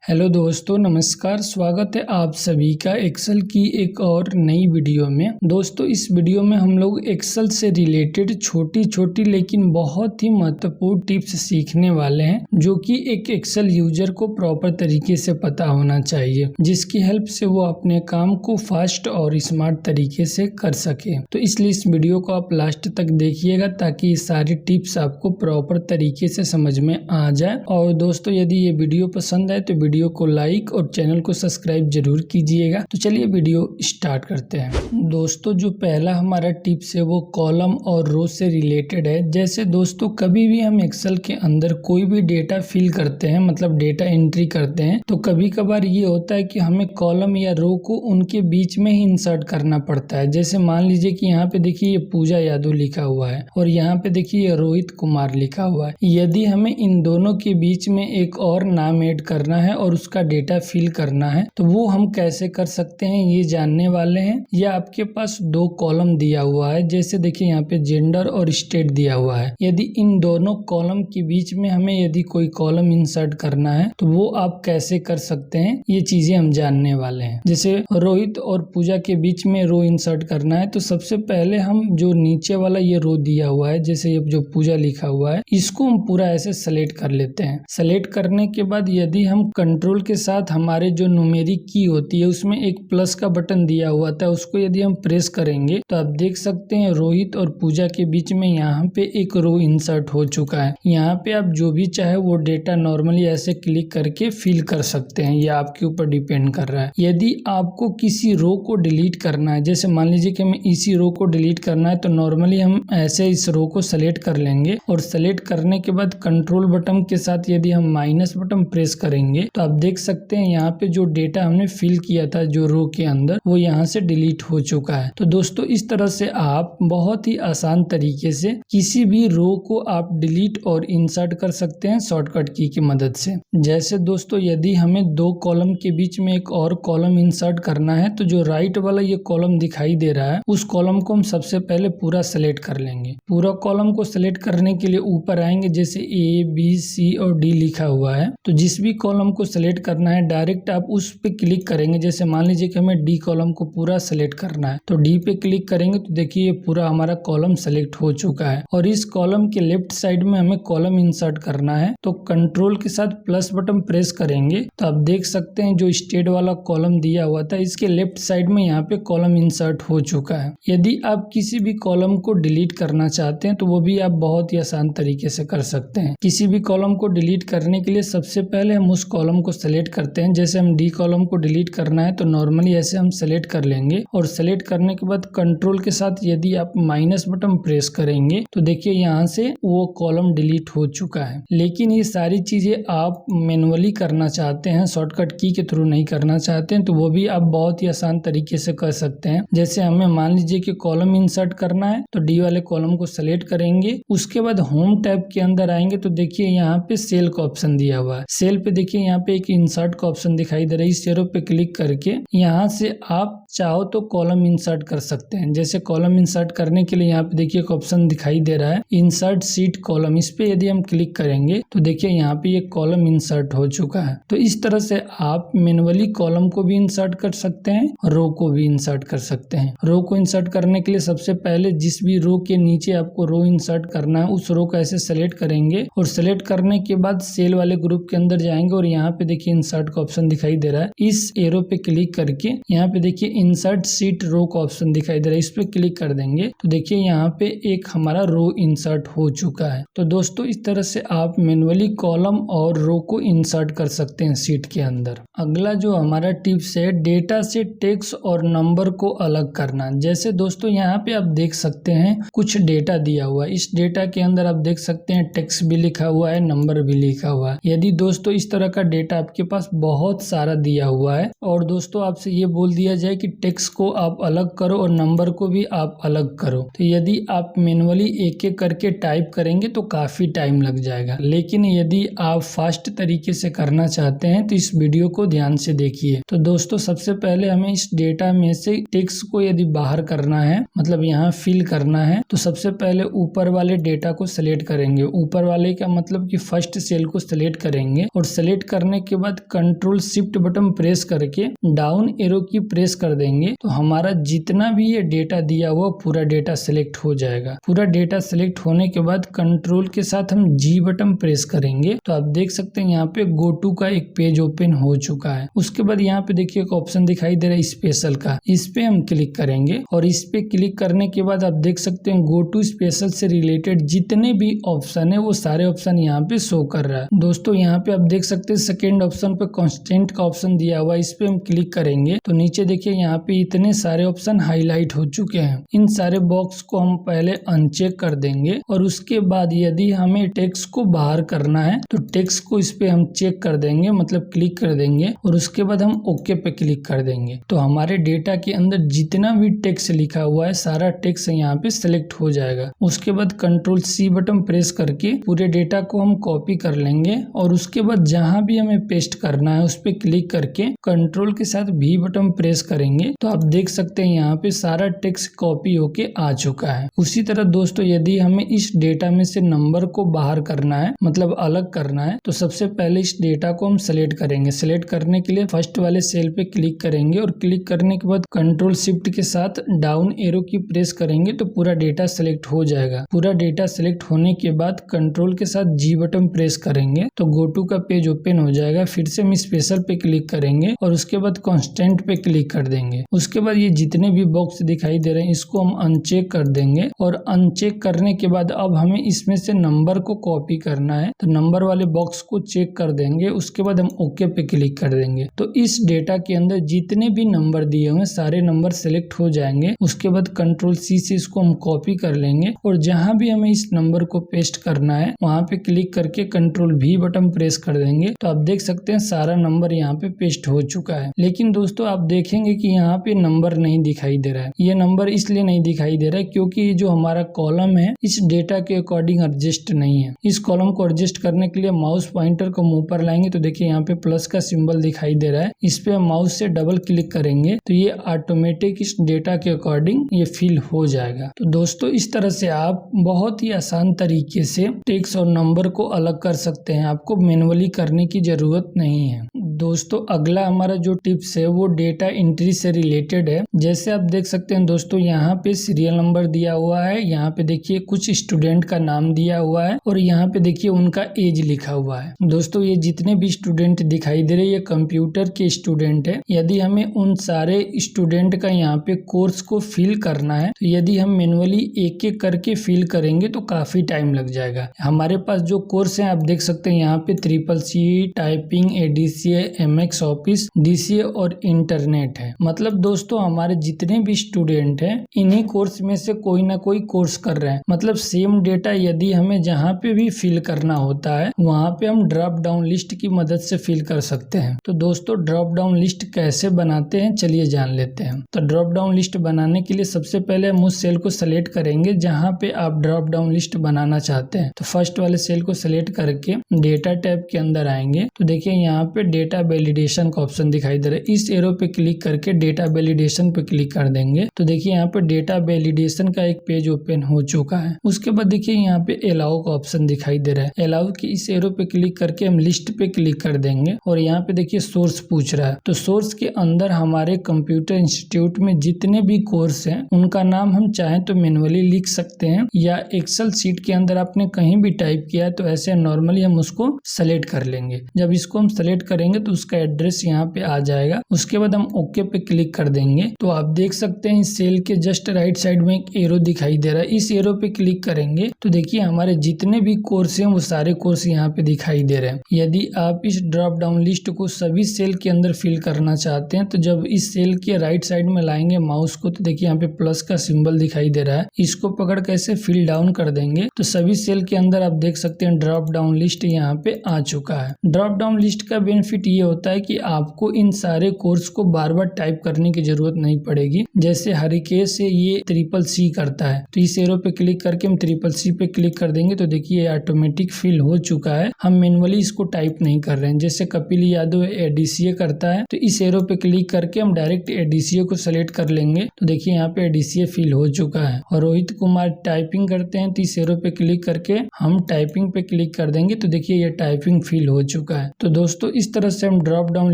Hello दोस्तों, नमस्कार। स्वागत है आप सभी का एक्सेल की एक और नई वीडियो में। दोस्तों, इस वीडियो में हम लोग एक्सेल से रिलेटेड छोटी छोटी लेकिन बहुत ही महत्वपूर्ण टिप्स सीखने वाले हैं, जो कि एक एक्सेल यूजर को प्रॉपर तरीके से पता होना चाहिए, जिसकी हेल्प से वो अपने काम को फास्ट और स्मार्ट तरीके से कर सके। तो इसलिए इस वीडियो को आप लास्ट तक देखिएगा, ताकि ये सारी टिप्स आपको प्रॉपर तरीके से समझ में आ जाए। और दोस्तों, यदि ये वीडियो पसंद आए तो वीडियो को लाइक और चैनल को सब्सक्राइब जरूर कीजिएगा। तो चलिए वीडियो स्टार्ट करते हैं। दोस्तों, जो पहला हमारा टिप्स है वो कॉलम और रो से रिलेटेड है। जैसे दोस्तों, कभी भी हम एक्सेल के अंदर कोई भी डेटा फिल करते हैं, मतलब डेटा एंट्री करते हैं, तो कभी कभार ये होता है कि हमें कॉलम या रो को उनके बीच में ही इंसर्ट करना पड़ता है। जैसे मान लीजिए कि यहाँ पे देखिए ये पूजा यादव लिखा हुआ है और यहाँ पे देखिए ये रोहित कुमार लिखा हुआ है। यदि हमें इन दोनों के बीच में एक और नाम ऐड करना है और उसका डेटा फिल करना है, तो वो हम कैसे कर सकते हैं ये जानने वाले हैं। या आपके पास दो कॉलम दिया हुआ है, जैसे देखिए यहाँ पे जेंडर और स्टेट दिया हुआ है। यदि इन दोनों कॉलम के बीच में हमें यदि कोई कॉलम इंसर्ट करना है, तो वो आप कैसे कर सकते हैं, ये चीजें हम जानने वाले हैं। जैसे रोहित और पूजा के बीच में रो इंसर्ट करना है, तो सबसे पहले हम जो नीचे वाला ये रो दिया हुआ है, जैसे ये जो पूजा लिखा हुआ है, इसको हम पूरा ऐसे सेलेक्ट कर लेते हैं। सेलेक्ट करने के बाद यदि हम कंट्रोल के साथ हमारे जो न्यूमेरिक की होती है उसमें एक प्लस का बटन दिया हुआ था, उसको यदि हम प्रेस करेंगे तो आप देख सकते हैं रोहित और पूजा के बीच में यहाँ पे एक रो इंसर्ट हो चुका है। यहाँ पे आप जो भी चाहे वो डेटा नॉर्मली ऐसे क्लिक करके फिल कर सकते हैं, यह आपके ऊपर डिपेंड कर रहा है। यदि आपको किसी रो को डिलीट करना है, जैसे मान लीजिए कि हमें इसी रो को डिलीट करना है, तो नॉर्मली हम ऐसे इस रो को सेलेक्ट कर लेंगे और सेलेक्ट करने के बाद कंट्रोल बटन के साथ यदि हम माइनस बटन प्रेस करेंगे तो आप देख सकते हैं यहाँ पे जो डेटा हमने फिल किया था जो रो के अंदर, वो यहाँ से डिलीट हो चुका है। तो दोस्तों, इस तरह से आप बहुत ही आसान तरीके से किसी भी रो को आप डिलीट और इंसर्ट कर सकते हैं शॉर्टकट की मदद से। जैसे दोस्तों, यदि हमें दो कॉलम के बीच में एक और कॉलम इंसर्ट करना है, तो जो राइट वाला ये कॉलम दिखाई दे रहा है, उस कॉलम को हम सबसे पहले पूरा सेलेक्ट कर लेंगे। पूरा कॉलम को सेलेक्ट करने के लिए ऊपर आएंगे, जैसे ए बी सी और डी लिखा हुआ है, तो जिस भी कॉलम को सेलेक्ट करना है डायरेक्ट आप उस पे क्लिक करेंगे। जैसे मान लीजिए कि हमें डी कॉलम को पूरा सेलेक्ट करना है, तो डी पे क्लिक करेंगे तो देखिए ये पूरा हमारा कॉलम सेलेक्ट हो चुका है। और इस कॉलम के लेफ्ट साइड में हमें कॉलम इंसर्ट करना है, तो कंट्रोल के साथ प्लस बटन प्रेस करेंगे तो आप देख सकते हैं जो स्टेट वाला कॉलम दिया हुआ था, इसके लेफ्ट साइड में यहाँ पे कॉलम इंसर्ट हो चुका है। यदि आप किसी भी कॉलम को डिलीट करना चाहते हैं तो वो भी आप बहुत ही आसान तरीके से कर सकते हैं। किसी भी कॉलम को डिलीट करने के लिए सबसे पहले हम उस कॉलम को सेलेक्ट करते हैं। जैसे हम डी कॉलम को डिलीट करना है तो नॉर्मली ऐसे हम सेलेक्ट कर लेंगे और सेलेक्ट करने के बाद कंट्रोल के साथ यदि आप माइनस बटन प्रेस करेंगे तो देखिए यहाँ से वो कॉलम डिलीट हो चुका है। लेकिन ये सारी चीजें आप मैनुअली करना चाहते हैं, शॉर्टकट की के थ्रू नहीं करना चाहते हैं, तो वो भी आप बहुत ही आसान तरीके से कर सकते हैं। जैसे हमें मान लीजिए कि कॉलम इंसर्ट करना है, तो डी वाले कॉलम को सेलेक्ट करेंगे, उसके बाद होम टैब के अंदर आएंगे तो देखिए यहाँ पे सेल का ऑप्शन दिया हुआ है। सेल पे देखिए यहाँ पे एक इंसर्ट का ऑप्शन दिखाई दे रहा है। इस एरो पे क्लिक करके यहाँ से आप चाहो तो कॉलम इंसर्ट कर सकते हैं। जैसे कॉलम इंसर्ट करने के लिए यहाँ पे देखिए एक ऑप्शन दिखाई दे रहा है इंसर्ट शीट कॉलम, इस पे यदि हम क्लिक करेंगे तो देखिए यहाँ पे ये कॉलम इंसर्ट हो चुका है। तो इस तरह से आप मैनुअली कॉलम को भी इंसर्ट कर सकते हैं, रो को भी इंसर्ट कर सकते हैं। रो को इंसर्ट करने के लिए सबसे पहले जिस भी रो के नीचे आपको रो इंसर्ट करना है उस रो को ऐसे सेलेक्ट करेंगे और सेलेक्ट करने के बाद सेल वाले ग्रुप के अंदर जाएंगे और यहाँ पे देखिए इंसर्ट का ऑप्शन दिखाई दे रहा है। इस एरो पे क्लिक करके यहाँ पे देखिए इंसर्ट शीट रो का ऑप्शन दिखाई दे रहा है, इस पे क्लिक कर देंगे तो देखिए यहाँ पे एक हमारा रो इंसर्ट हो चुका है। तो दोस्तों, इस तरह से आप मैनुअली कॉलम और रो को इंसर्ट कर सकते हैं शीट के अंदर। अगला जो हमारा टिप्स है, डेटा से टेक्स्ट और नंबर को अलग करना। जैसे दोस्तों, यहाँ पे आप देख सकते हैं कुछ डेटा दिया हुआ है। इस डेटा के अंदर आप देख सकते हैं टेक्स्ट भी लिखा हुआ है, नंबर भी लिखा हुआ है। यदि दोस्तों इस तरह का डेटा आपके पास बहुत सारा दिया हुआ है और दोस्तों आपसे ये बोल दिया जाए कि टेक्स्ट को आप अलग करो और नंबर को भी आप अलग करो, तो यदि आप मैनुअली एक एक करके टाइप करेंगे तो काफी टाइम लग जाएगा। लेकिन यदि आप फास्ट तरीके से करना चाहते हैं तो इस वीडियो को ध्यान से देखिए। तो दोस्तों, सबसे पहले हमें इस डेटा में से टेक्स्ट को यदि बाहर करना है, मतलब यहाँ फिल करना है, तो सबसे पहले ऊपर वाले डेटा को सिलेक्ट करेंगे। ऊपर वाले का मतलब कि फर्स्ट सेल को सिलेक्ट करेंगे और सिलेक्ट करने करने के बाद कंट्रोल शिफ्ट बटन प्रेस करके डाउन एरो की प्रेस कर देंगे तो हमारा जितना भी ये डेटा दिया हुआ पूरा डेटा सिलेक्ट हो जाएगा। पूरा डेटा सिलेक्ट होने के बाद कंट्रोल के साथ हम जी बटन प्रेस करेंगे तो आप देख सकते हैं यहाँ पे गो टू का एक पेज ओपन हो चुका है। उसके बाद यहाँ पे देखिए एक ऑप्शन दिखाई दे रहा है स्पेशल का, इस पे हम क्लिक करेंगे और इस पे क्लिक करने के बाद आप देख सकते हैं गो टू स्पेशल से रिलेटेड जितने भी ऑप्शन है वो सारे ऑप्शन यहाँ पे शो कर रहा है। दोस्तों यहाँ पे आप देख सकते हैं सेकेंड ऑप्शन पे कांस्टेंट का ऑप्शन दिया हुआ है, इस पे हम क्लिक करेंगे तो नीचे देखिए यहाँ पे इतने सारे ऑप्शन हाईलाइट हो चुके हैं। इन सारे बॉक्स को हम पहले अनचेक कर देंगे और उसके बाद यदि हमें टेक्स्ट को बाहर करना है तो टेक्स्ट को इस पे हम चेक कर देंगे, मतलब क्लिक कर देंगे और उसके बाद हम ओके पे क्लिक कर देंगे तो हमारे डेटा के अंदर जितना भी टेक्स्ट लिखा हुआ है सारा टेक्स्ट यहाँ पे सिलेक्ट हो जाएगा। उसके बाद कंट्रोल सी बटन प्रेस करके पूरे डेटा को हम कॉपी कर लेंगे और उसके बाद जहां भी हमें पेस्ट करना है उस पे क्लिक करके कंट्रोल के साथ भी बटन प्रेस करेंगे तो आप देख सकते हैं यहाँ पे सारा टेक्स्ट कॉपी होके आ चुका है। उसी तरह दोस्तों यदि हमें इस डेटा में से नंबर को बाहर करना है, मतलब अलग करना है, तो सबसे पहले इस डेटा को हम सेलेक्ट करेंगे। सेलेक्ट करने के लिए फर्स्ट वाले सेल पे क्लिक करेंगे और क्लिक करने के बाद कंट्रोल शिफ्ट के साथ डाउन एरो की प्रेस करेंगे तो पूरा डेटा सेलेक्ट हो जाएगा। पूरा डेटा सेलेक्ट होने के बाद कंट्रोल के साथ जी बटन प्रेस करेंगे तो गो टू का पेज ओपन हो जाएगा। फिर से हम स्पेशल पे क्लिक करेंगे और उसके बाद कांस्टेंट पे क्लिक कर देंगे। उसके बाद ये जितने भी बॉक्स दिखाई दे रहे हैं इसको हम अनचेक कर देंगे और अनचेक करने के बाद अब हमें इसमें से नंबर को कॉपी करना है तो नंबर वाले बॉक्स को चेक कर देंगे। उसके बाद हम ओके पे क्लिक कर देंगे तो इस डेटा के अंदर जितने भी नंबर दिए हुए सारे नंबर सेलेक्ट हो जाएंगे। उसके बाद कंट्रोल सी से इसको हम कॉपी कर लेंगे और जहां भी हमें इस नंबर को पेस्ट करना है वहां पे क्लिक करके कंट्रोल भी बटन प्रेस कर देंगे तो आप देख सकते हैं सारा नंबर यहाँ पे पेस्ट हो चुका है। लेकिन दोस्तों आप देखेंगे कि यहाँ पे नंबर नहीं दिखाई दे रहा है। ये नंबर इसलिए नहीं दिखाई दे रहा है क्योंकि ये जो हमारा कॉलम है इस डेटा के अकॉर्डिंग एडजस्ट नहीं है। इस कॉलम को एडजस्ट करने के लिए माउस पॉइंटर को मुंह पर लाएंगे तो देखिए यहाँ पे प्लस का सिंबल दिखाई दे रहा है, इस पे माउस से डबल क्लिक करेंगे तो ये ऑटोमेटिक इस डेटा के अकॉर्डिंग ये फिल हो जाएगा। तो दोस्तों इस तरह से आप बहुत ही आसान तरीके से टेक्स्ट और नंबर को अलग कर सकते हैं, आपको मैन्युअली करने की जरूरत नहीं है। दोस्तों अगला हमारा जो टिप्स है वो डेटा एंट्री से रिलेटेड है। जैसे आप देख सकते हैं दोस्तों यहाँ पे सीरियल नंबर दिया हुआ है, यहाँ पे देखिए कुछ स्टूडेंट का नाम दिया हुआ है और यहाँ पे देखिए उनका एज लिखा हुआ है। दोस्तों ये जितने भी स्टूडेंट दिखाई दे रहे हैं ये कंप्यूटर के स्टूडेंट है। यदि हमें उन सारे स्टूडेंट का यहाँ पे कोर्स को फिल करना है तो यदि हम मैन्युअली एक एक करके फिल करेंगे तो काफी टाइम लग जाएगा। हमारे पास जो कोर्स है आप देख सकते हैं यहाँ पे CCC, typing, ADCA, MX office, DCA और इंटरनेट है। मतलब दोस्तों हमारे जितने भी स्टूडेंट हैं इन्हीं कोर्स में से कोई ना कोई कोर्स कर रहे हैं। मतलब सेम डेटा यदि हमें जहाँ पे भी फिल करना होता है वहाँ पे हम ड्रॉप डाउन लिस्ट की मदद से फिल कर सकते हैं। तो दोस्तों ड्रॉप डाउन लिस्ट कैसे बनाते हैं चलिए जान लेते हैं। तो ड्रॉप डाउन लिस्ट बनाने के लिए सबसे पहले हम उस सेल को सेलेक्ट करेंगे जहाँ पे आप ड्रॉप डाउन लिस्ट बनाना चाहते हैं। तो फर्स्ट वाले सेल को सेलेक्ट करके डेटा टैब के अंदर आएंगे तो देखिए यहाँ पे डेटा वैलिडेशन का ऑप्शन दिखाई दे रहा है। इस एरो पे क्लिक करके डेटा वैलिडेशन पे क्लिक कर देंगे तो देखिए यहाँ पे डेटा वैलिडेशन का एक पेज ओपन हो चुका है। उसके बाद देखिए यहाँ पे अलाउ का ऑप्शन दिखाई दे रहा है। अलाउ की इस एरो पे क्लिक करके हम लिस्ट पे क्लिक कर देंगे और यहाँ पे देखिए सोर्स पूछ रहा है तो सोर्स के अंदर हमारे कंप्यूटर इंस्टीट्यूट में जितने भी कोर्स हैं उनका नाम हम चाहें तो मैन्युअली लिख सकते हैं या एक्सेल शीट के अंदर आपने कहीं भी टाइप किया है तो ऐसे नॉर्मली हम उसको सेलेक्ट कर लेंगे। जब इसको हम सेलेक्ट करेंगे तो उसका एड्रेस यहाँ पे आ जाएगा। उसके बाद हम ओके पे क्लिक कर देंगे तो आप देख सकते हैं इस सेल के जस्ट राइट साइड में एक एरो दिखाई दे रहा है। इस एरो पे क्लिक करेंगे तो देखिए हमारे जितने भी कोर्स हैं वो सारे कोर्स यहाँ पे दिखाई दे रहे हैं। यदि आप इस ड्रॉप डाउन लिस्ट को सभी सेल के अंदर फिल करना चाहते हैं तो जब इस सेल के राइट साइड में लाएंगे माउस को तो देखिए यहाँ पे प्लस का सिंबल दिखाई दे रहा है। इसको पकड़ कैसे फिल डाउन कर देंगे तो सभी सेल के अंदर आप देख सकते हैं ड्रॉप डाउन लिस्ट यहाँ पे आ चुका है। ड्रॉप डाउन लिस्ट का बेनिफिट ये होता है कि आपको इन सारे कोर्स को बार बार टाइप करने की जरूरत नहीं पड़ेगी। जैसे हरिकेश से ये CCC करता है तो इस एरो पे क्लिक करके हम CCC पे क्लिक कर देंगे तो देखिए ऑटोमेटिक फिल हो चुका है। हम मैन्युअली इसको टाइप नहीं कर रहे हैं। जैसे कपिल यादव ADCA करता है तो इस एरो पे क्लिक करके हम डायरेक्ट ADCA को सेलेक्ट कर लेंगे तो देखिए यहाँ पे ADCA फिल हो चुका है। और रोहित कुमार टाइपिंग करते हैं तो इस एरो पे क्लिक करके हम टाइपिंग पे क्लिक कर देंगे तो देखिए ये टाइपिंग फिल हो चुका है। तो दोस्तों इस तरह से हम ड्रॉप डाउन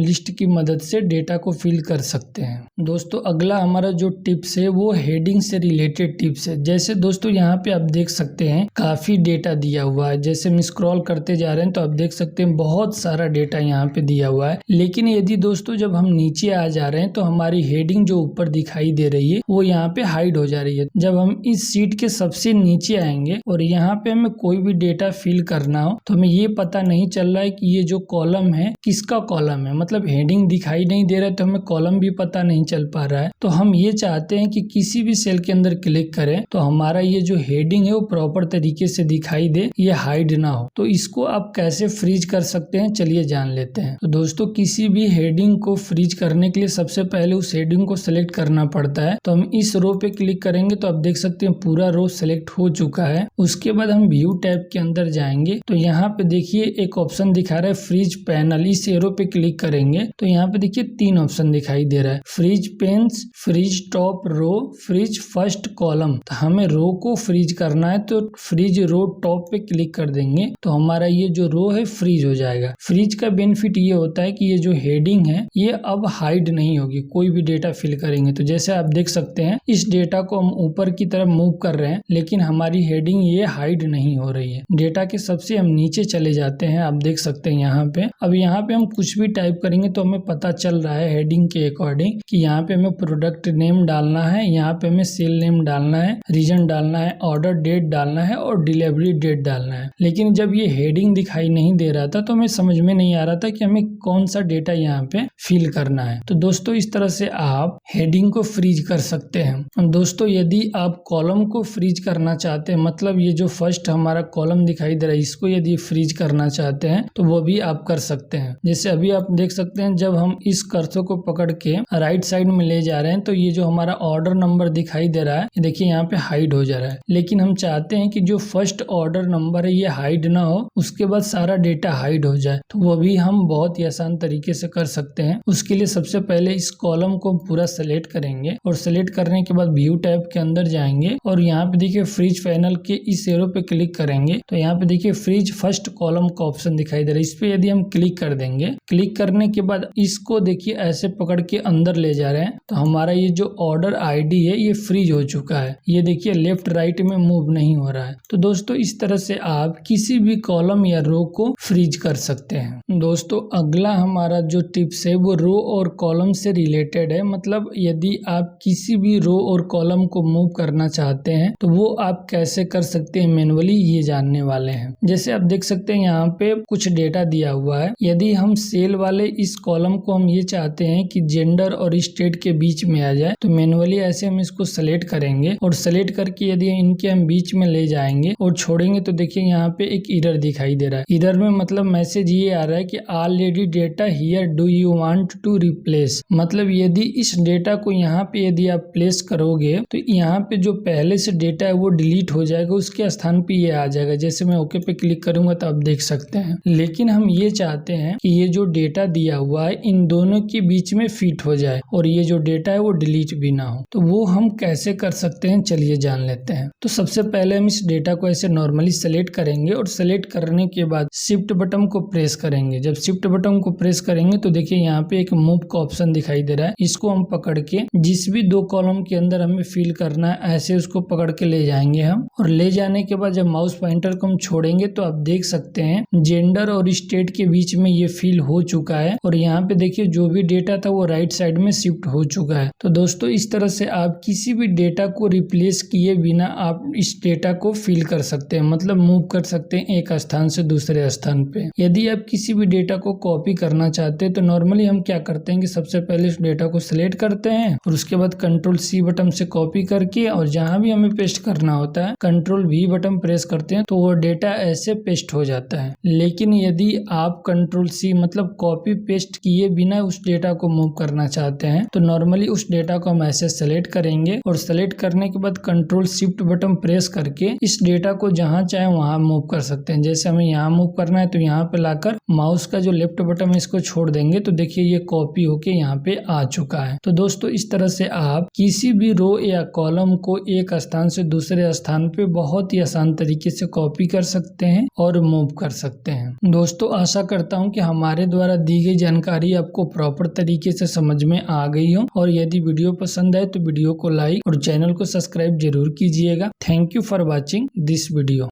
लिस्ट की मदद से डेटा को फिल कर सकते हैं। दोस्तों अगला हमारा जो टिप्स है वो हेडिंग से रिलेटेड टिप्स है। जैसे दोस्तों यहाँ पे आप देख सकते हैं काफी डेटा दिया हुआ है। जैसे हम स्क्रॉल करते जा रहे हैं तो आप देख सकते हैं बहुत सारा डेटा यहाँ पे दिया हुआ है। लेकिन यदि दोस्तों जब हम नीचे आ जा रहे हैं तो हमारी हेडिंग जो ऊपर दिखाई दे रही है वो यहाँ पे हाइड हो जा रही है। जब हम इस सीट के सबसे नीचे आएंगे और यहाँ पे हमें कोई भी डेटा फिल करना हो तो हमें ये पता नहीं चल रहा है कि ये जो कॉलम है किसका कॉलम है, मतलब हेडिंग दिखाई नहीं दे रहा है तो हमें कॉलम भी पता नहीं चल पा रहा है। तो हम ये चाहते हैं कि किसी भी सेल के अंदर क्लिक करें तो हमारा ये जो हेडिंग है वो प्रॉपर तरीके से दिखाई दे, ये हाइड ना हो। तो इसको आप कैसे फ्रीज कर सकते हैं चलिए जान लेते हैं। तो दोस्तों किसी भी हेडिंग को फ्रीज करने के लिए सबसे पहले उस हेडिंग को सिलेक्ट करना पड़ता है। तो हम इस रो पे क्लिक करेंगे तो आप देख सकते हैं पूरा रो सिलेक्ट हो चुका है। उसके बाद हम व्यू टैब के अंदर जाएंगे तो यहाँ पे देखिए एक ऑप्शन दिखा रहा है फ्रीज पैनल। इस एरो पे क्लिक करेंगे तो यहाँ पे देखिए 3 ऑप्शन दिखाई दे रहा है, freeze panes, freeze top row, freeze first column. तो हमें रो को फ्रीज करना है तो फ्रीज रो टॉप पे क्लिक कर देंगे तो हमारा ये जो रो है फ्रीज हो जाएगा। फ्रीज का बेनिफिट ये होता है कि ये जो हेडिंग है ये अब हाइड नहीं होगी कोई भी डेटा फिल करेंगे। तो जैसे आप देख सकते हैं इस डेटा को हम ऊपर की तरफ मूव कर रहे हैं लेकिन हमारी हेडिंग ये हाइड नहीं हो रही है। डेटा के सबसे हम नीचे चले जाते हैं, आप देख सकते हैं यहाँ पे। अब यहाँ पे हम कुछ भी टाइप करेंगे तो हमें पता चल रहा है हेडिंग के अकॉर्डिंग कि यहाँ पे हमें प्रोडक्ट नेम डालना है, यहाँ पे हमें सेल नेम डालना है, रीजन डालना है, ऑर्डर डेट डालना है और डिलीवरी डेट डालना है। लेकिन जब ये हेडिंग दिखाई नहीं दे रहा था तो हमें समझ में नहीं आ रहा था कि हमें कौन सा डेटा यहाँ पे फिल करना है। तो दोस्तों इस तरह से आप हेडिंग को फ्रीज कर सकते हैं। दोस्तों यदि आप कॉलम को फ्रीज करना चाहते हैं, मतलब ये जो फर्स्ट हमारा कॉलम दिखाई दे रहा है इसको यदि फ्रीज करना चाहते हैं तो वो भी आप कर सकते हैं। जैसे अभी आप देख सकते हैं जब हम इस कर्सर को पकड़ के राइट साइड में ले जा रहे हैं तो ये जो हमारा ऑर्डर नंबर दिखाई दे रहा है देखिए यहाँ पे हाइड हो जा रहा है। लेकिन हम चाहते हैं कि जो फर्स्ट ऑर्डर नंबर है ये हाइड ना हो, उसके बाद सारा डेटा हाइड हो जाए। तो वो भी हम बहुत ही आसान तरीके से कर सकते हैं। उसके लिए सबसे पहले इस कॉलम को पूरा सेलेक्ट करेंगे और सेलेक्ट करने के बाद व्यू टैब के अंदर जाएंगे और यहाँ पे देखिए फ्रीज पैनल के इस एरो पे क्लिक करेंगे तो यहाँ पे देखिए फ्रीज फर्स्ट कॉलम का ऑप्शन दिखाई दे रहा है। इस पे यदि हम क्लिक कर देंगे, क्लिक करने के बाद इसको देखिए ऐसे पकड़ के अंदर ले जा रहे हैं तो हमारा ये जो ऑर्डर आईडी है ये फ्रीज हो चुका है। ये देखिए लेफ्ट राइट में मूव नहीं हो रहा है। तो दोस्तों इस तरह से आप किसी भी कॉलम या रो को फ्रीज कर सकते हैं। दोस्तों अगला हमारा जो टिप्स है वो रो और कॉलम से रिलेटेड है। मतलब यदि आप किसी भी रो और कॉलम को मूव करना चाहते हैं तो वो आप कैसे कर सकते हैं मैन्युअली, ये जानने वाले हैं। जैसे आप देख सकते हैं यहाँ पे कुछ डेटा दिया हुआ है। यदि हम सेल वाले इस कॉलम को हम ये चाहते हैं कि जेंडर और स्टेट के बीच में आ जाए तो मैन्युअली ऐसे हम इसको सेलेक्ट करेंगे और सेलेक्ट करके यदि इनके हम बीच में ले जाएंगे और छोड़ेंगे तो देखिए यहाँ पे एक एरर दिखाई दे रहा है। एरर में मतलब मैसेज ये आ रहा है कि already data here do you want to replace. मतलब यदि इस डेटा को यहाँ पे यदि आप प्लेस करोगे तो यहाँ पे जो पहले से डेटा है वो डिलीट हो जाएगा, उसके स्थान पे ये आ जाएगा। जैसे मैं ओके पे क्लिक करूंगा तो आप देख सकते हैं। लेकिन हम ये चाहते हैं कि ये जो डेटा दिया हुआ है इन दोनों के बीच में फिट हो जाए और ये जो डेटा है वो डिलीट भी ना हो। तो वो हम कैसे कर सकते हैं चलिए जान लेते हैं। तो सबसे पहले हम इस डेटा को ऐसे नॉर्मली सेलेक्ट करेंगे और सेलेक्ट करने के बाद शिफ्ट बटन को प्रेस करेंगे। जब शिफ्ट बटन को प्रेस करेंगे तो देखिए यहाँ पे एक मूव का ऑप्शन दिखाई दे रहा है। इसको हम पकड़ के जिस भी 2 कॉलम के अंदर हमें फिल करना है ऐसे उसको पकड़ के ले जाएंगे हम। और ले जाने के बाद जब माउस पॉइंटर को हम छोड़ेंगे तो आप देख सकते हैं जेंडर और स्टेट के बीच में ये फिल हो चुका है और यहाँ पे देखिए जो भी डेटा था वो राइट साइड में शिफ्ट हो चुका है। तो दोस्तों इस तरह से आप किसी भी डेटा को रिप्लेस किए बिना आप इस डेटा को फिल कर सकते हैं, मतलब मूव कर सकते हैं एक स्थान से दूसरे स्थान पे। यदि आप किसी भी डेटा को कॉपी करना चाहते हैं तो नॉर्मली हम क्या करते हैं कि सबसे पहले इस डेटा को सिलेक्ट करते हैं और उसके बाद कंट्रोल C बटन से कॉपी करके और जहां भी हमें पेस्ट करना होता है कंट्रोल V बटन प्रेस करते हैं तो वो डेटा ऐसे पेस्ट हो जाता है। लेकिन यदि आप कंट्रोल C मतलब कॉपी पेस्ट किए बिना उस डेटा को मूव करना चाहते हैं तो नॉर्मली उस डेटा को हम ऐसे सेलेक्ट करेंगे और सेलेक्ट करने के बाद कंट्रोल शिफ्ट बटन प्रेस करके इस डेटा को जहां चाहे वहां मूव कर सकते हैं। जैसे हमें यहाँ मूव करना है तो यहाँ पे लाकर माउस का जो लेफ्ट बटन है इसको छोड़ देंगे तो देखिए ये कॉपी होके यहाँ पे आ चुका है। तो दोस्तों इस तरह से आप किसी भी रो या कॉलम को एक स्थान से दूसरे स्थान पे बहुत ही आसान तरीके से कॉपी कर सकते हैं और मूव कर सकते हैं। दोस्तों आशा करता हूँ कि हमारे द्वारा दी गई जानकारी आपको प्रॉपर तरीके से समझ में आ गई हो, और यदि वीडियो पसंद आए तो वीडियो को लाइक और चैनल को सब्सक्राइब जरूर कीजिएगा। Thank you for watching this video.